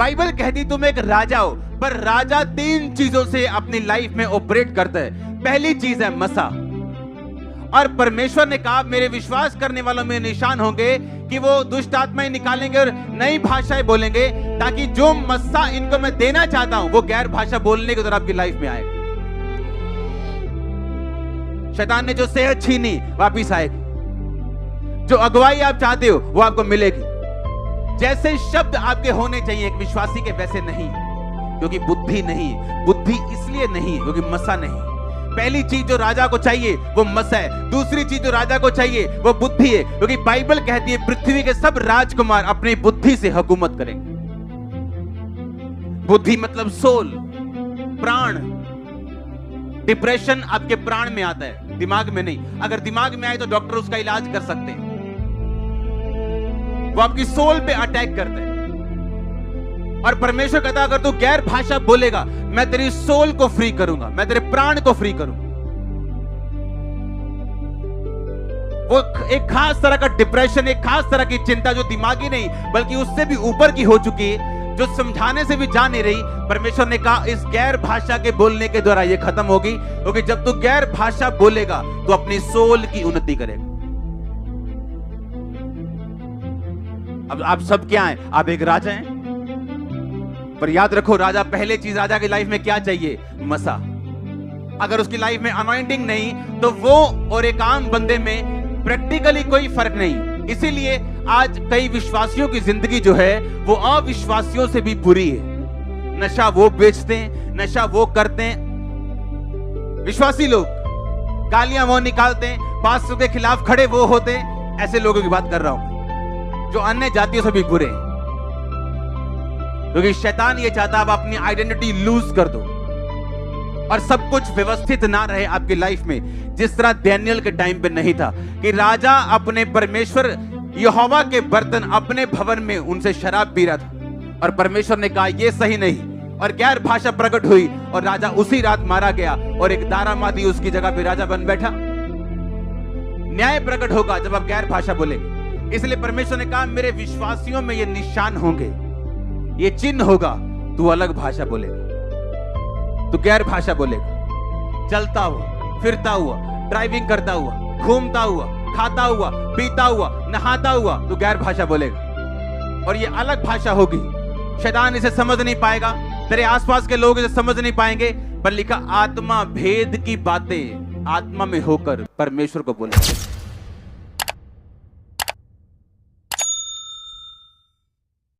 Bible कहती तुम एक राजा हो, पर राजा 3 चीजों से अपनी लाइफ में ऑपरेट करता है। पहली चीज है मसा। और परमेश्वर ने कहा मेरे विश्वास करने वालों में निशान होंगे कि वो दुष्ट आत्माएं निकालेंगे और नई भाषाएं बोलेंगे, ताकि जो मस्सा इनको मैं देना चाहता हूं वो गैर भाषा बोलने के दौरान आपकी लाइफ में आएगा। शैतान ने जो सेहत छीनी वापिस आएगी, जो अगुवाई आप चाहते हो वो आपको मिलेगी। जैसे शब्द आपके होने चाहिए एक विश्वासी के, वैसे नहीं, क्योंकि बुद्धि नहीं। बुद्धि इसलिए नहीं क्योंकि मसा नहीं। पहली चीज जो राजा को चाहिए वो मसा है। दूसरी चीज जो राजा को चाहिए वो बुद्धि है, क्योंकि बाइबल कहती है पृथ्वी के सब राजकुमार अपनी बुद्धि से हुकूमत करेंगे। बुद्धि मतलब सोल, प्राण। डिप्रेशन आपके प्राण में आता है, दिमाग में नहीं। अगर दिमाग में आए तो डॉक्टर उसका इलाज कर सकते हैं, वो आपकी सोल पे अटैक करते हैं। और परमेश्वर कहता अगर तू गैर भाषा बोलेगा मैं तेरी सोल को फ्री करूंगा, मैं तेरे प्राण को फ्री करूंगा। वो एक खास तरह का डिप्रेशन, एक खास तरह की चिंता जो दिमागी नहीं बल्कि उससे भी ऊपर की हो चुकी है, जो समझाने से भी जा नहीं रही, परमेश्वर ने कहा इस गैर भाषा के बोलने के द्वारा ये खत्म होगी। क्योंकि जब तू गैर भाषा बोलेगा तो अपनी सोल की उन्नति करेगा। अब आप सब क्या हैं? आप एक राजा हैं, पर याद रखो राजा, पहले चीज राजा की लाइफ में क्या चाहिए? मसा। अगर उसकी लाइफ में अनॉइंटिंग नहीं तो वो और एक आम बंदे में प्रैक्टिकली कोई फर्क नहीं। इसीलिए आज कई विश्वासियों की जिंदगी जो है वो अविश्वासियों से भी बुरी है। नशा वो बेचते हैं, नशा वो करते हैं, विश्वासी लोग गालियां वो निकालते हैं, पास्टर के खिलाफ खड़े वो होते हैं। ऐसे लोगों की बात कर रहा हूं जो अन्य जातियों से भी बुरे हैं, क्योंकि शैतान ये चाहता है आप अपनी आइडेंटिटी लूज कर दो और सब कुछ व्यवस्थित ना रहे आपकी लाइफ में। जिस तरह डैनियल के टाइम पे नहीं था कि राजा अपने परमेश्वर यहोवा के बर्तन अपने भवन में उनसे शराब पी रहा था और परमेश्वर ने कहा यह सही नहीं, और गैर भाषा प्रकट हुई और राजा उसी रात मारा गया और एक दारामादी उसकी जगह पे राजा बन बैठा। न्याय प्रकट होगा जब आप गैर भाषा बोलेंगे। इसलिए परमेश्वर ने कहा मेरे विश्वासियों में ये निशान होंगे, ये चिन्ह होगा। तू अलग भाषा बोलेगा, तू गैर भाषा बोलेगा, चलता हुआ, फिरता हुआ, ड्राइविंग करता हुआ, घूमता हुआ, खाता हुआ, पीता हुआ, नहाता हुआ, तू गैर भाषा बोलेगा। और ये अलग भाषा होगी। शैतान इसे समझ नहीं पाएगा, तेरे आसपास के लोग इसे समझ नहीं पाएंगे, पर लिखा आत्मा भेद की बातें आत्मा में होकर परमेश्वर को बोले।